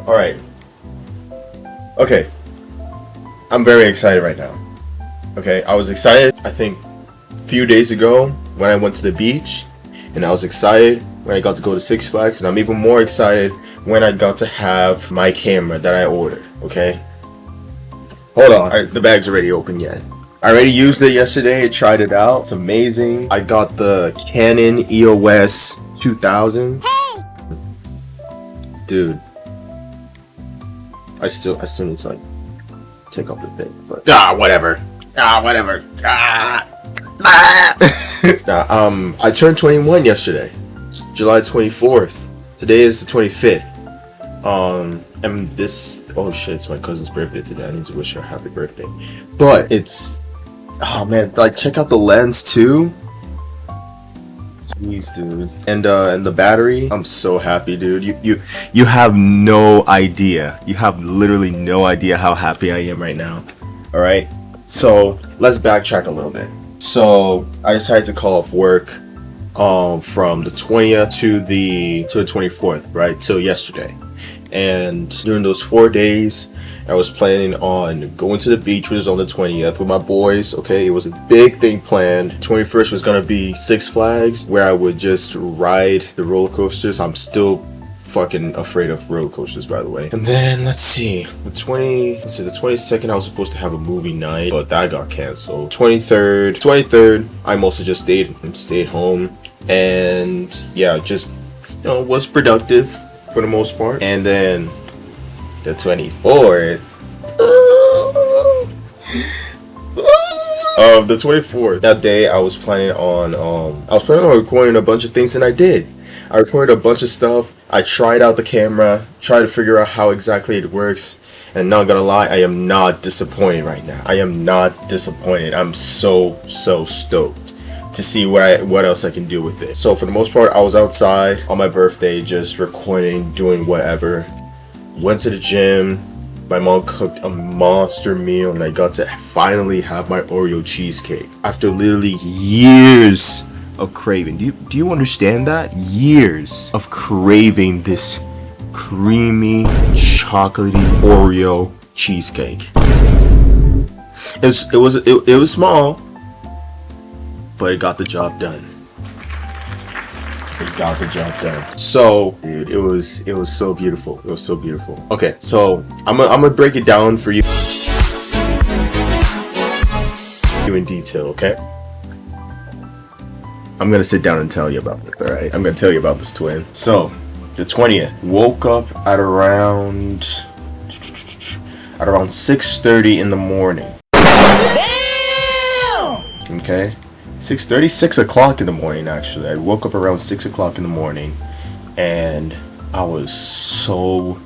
All right. Okay. I'm very excited right now. Okay, I was excited, I think, a few days ago when I went to the beach, and I was excited when I got to go to Six Flags, and I'm even more excited when I got to have my camera that I ordered. Okay, hold on, the bag's already open yet. I already used it yesterday, tried it out, it's amazing. I got the Canon EOS 2000. Dude, I still need to like take off the thing, but whatever. I turned 21 yesterday, July 24th. Today is the 25th. And this, oh shit, it's my cousin's birthday today. I need to wish her a happy birthday. But it's, oh man, like check out the lens too. Jeez, dude. And the battery, I'm so happy, dude. You have no idea. You have literally no idea how happy I am right now. All right. So let's backtrack a little bit. So I decided to call off work from the 20th to the 24th, right, till yesterday. And during those 4 days, I was planning on going to the beach, which is on the 20th, with my boys. Okay, it was a big thing planned. 21st was gonna be Six Flags, where I would just ride the roller coasters. I'm still fucking afraid of roller coasters, by the way. And then let's see, the 22nd I was supposed to have a movie night, but that got canceled. 23rd I mostly just stayed home, and yeah, just was productive for the most part. And then the 24th of the 24th, that day I was planning on recording a bunch of things, and I did. I recorded a bunch of stuff. I tried out the camera, tried to figure out how exactly it works, and not gonna lie, I am not disappointed right now. I am not disappointed. I'm so stoked to see what else I can do with it. So for the most part, I was outside on my birthday, just recording, doing whatever. Went to the gym. My mom cooked a monster meal, and I got to finally have my Oreo cheesecake after literally years of craving. Do you understand that? Years of craving this creamy, chocolatey Oreo cheesecake. It was small, but it got the job done. It got the job done. So, dude, it was so beautiful. It was so beautiful. Okay, so I'm gonna break it down for you in detail, okay? I'm gonna sit down and tell you about this, alright? I'm gonna tell you about this twin. So, the 20th, woke up at around 6:30 in the morning. Damn! Okay? 6:30, 6 o'clock in the morning, actually. I woke up around 6 o'clock in the morning, and I was so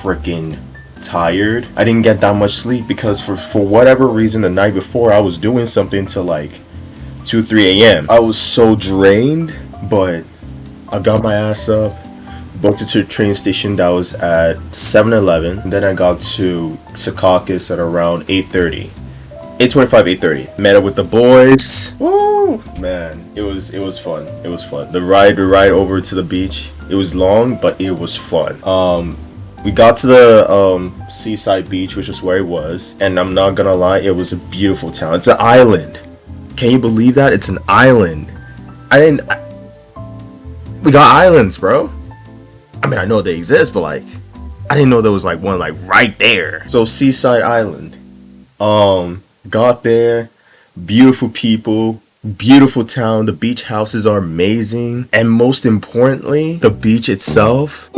freaking tired. I didn't get that much sleep because for whatever reason the night before I was doing something till like 2, 3 a.m. I was so drained, but I got my ass up, booked it to the train station that was at 7-Eleven. Then I got to Secaucus at around 8:30. 8:25, 8:30. Met up with the boys. Woo! Man, it was fun. It was fun. The ride over to the beach, it was long, but it was fun. We got to the seaside beach, which is where it was, and I'm not gonna lie, it was a beautiful town. It's an island. Can you believe that? It's an island. We got islands, bro. I mean, I know they exist, but like, I didn't know there was like one like right there. So Seaside Island. Got there, beautiful people, beautiful town. The beach houses are amazing, and most importantly, the beach itself.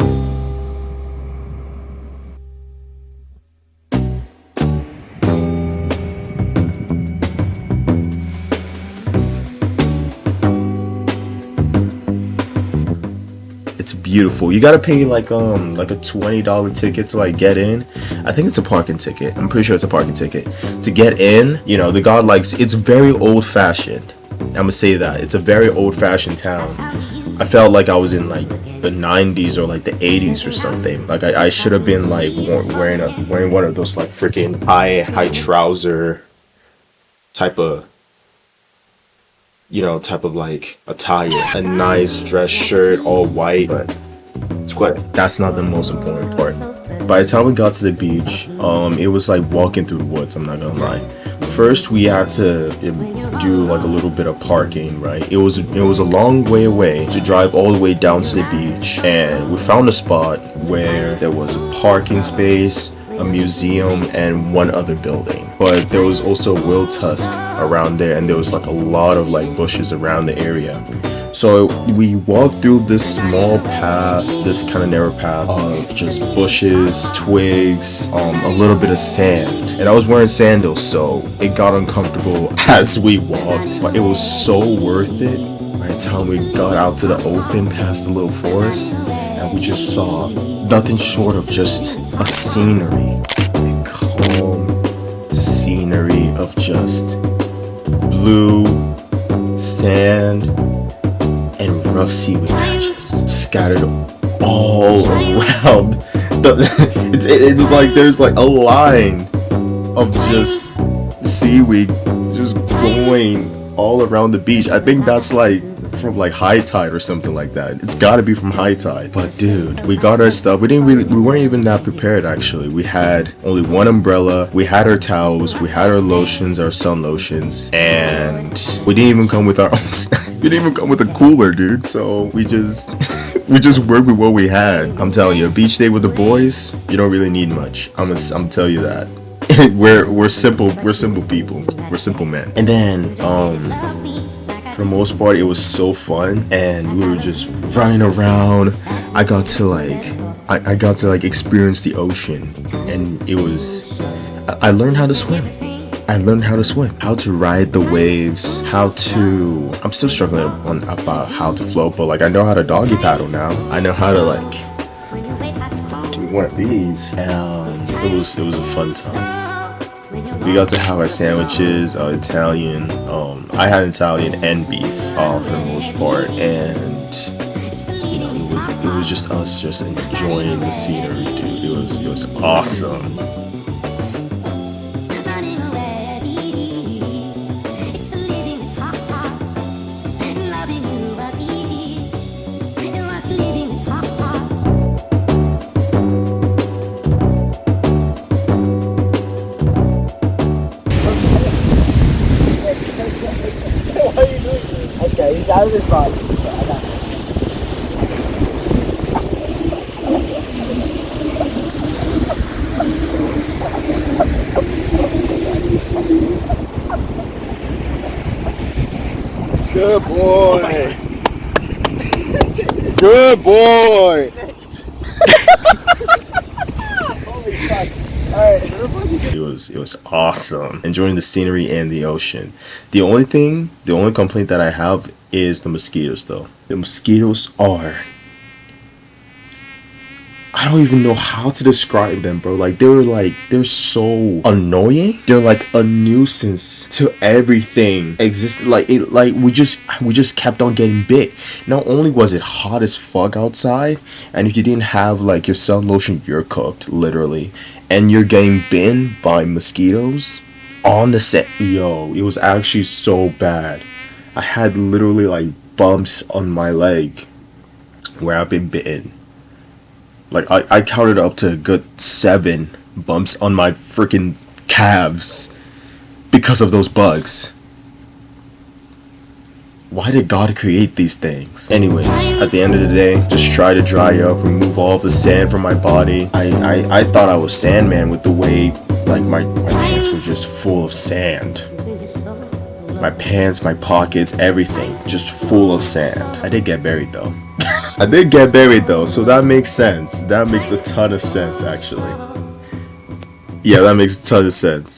It's beautiful. You gotta pay like a $20 ticket to like get in. I think it's a parking ticket. I'm pretty sure it's a parking ticket to get in. You know, the god likes. It's very old fashioned. I'm gonna say that it's a very old fashioned town. I felt like I was in like the 90s or like the 80s or something. Like I should have been like wearing one of those like freaking high trouser type of like attire, a nice dress shirt, all white, but that's not the most important part. By the time we got to the beach, it was like walking through the woods, I'm not gonna lie. First we had to do like a little bit of parking, right? It was a long way away to drive all the way down to the beach, and we found a spot where there was a parking space, a museum, and one other building. But there was also Will Tusk around there, and there was like a lot of like bushes around the area. So we walked through this small path, this kind of narrow path of just bushes, twigs, a little bit of sand. And I was wearing sandals, so it got uncomfortable as we walked, but it was so worth it. By the time we got out to the open past the little forest, and we just saw nothing short of just a scenery, a calm scenery of just blue, sand, and rough seaweed patches scattered all around. It's like there's like a line of just seaweed just going all around the beach. I think that's like from like high tide or something like that. It's gotta be from high tide. But dude, we got our stuff. We weren't even that prepared actually. We had only one umbrella, we had our towels, we had our lotions, our sun lotions, and we didn't even come with our own stuff. We didn't even come with a cooler, dude. So we just we just worked with what we had. I'm telling you, a beach day with the boys, you don't really need much. I'm tell you that. we're simple people. We're simple men. And then for the most part, it was so fun, and we were just running around. I got to like experience the ocean, and it was. I learned how to swim. How to ride the waves, I'm still struggling about how to float, but like I know how to doggy paddle now. I know how to like do one of these, and it was a fun time. We got to have our sandwiches, Italian. I had Italian and beef for the most part, and you know it was just us just enjoying the scenery, dude. It was awesome. Okay, he's out of his bike. Good boy. Good boy. It was awesome. Enjoying the scenery and the ocean. The only complaint that I have is the mosquitoes though. The mosquitoes are, I don't even know how to describe them, bro. Like they're so annoying. They're like a nuisance to everything existed. We just kept on getting bit. Not only was it hot as fuck outside, and if you didn't have like your sun lotion, you're cooked literally, and you're getting bitten by mosquitoes on the set. Yo, it was actually so bad. I had literally like bumps on my leg where I've been bitten. Like I counted up to a good 7 bumps on my freaking calves because of those bugs. Why did God create these things? Anyways, at the end of the day, just try to dry up, remove all of the sand from my body. I thought I was Sandman with the way like my pants were just full of sand. My pants, my pockets, everything just full of sand. I did get buried though. I did get buried though, so that makes sense. That makes a ton of sense actually. Yeah, that makes a ton of sense.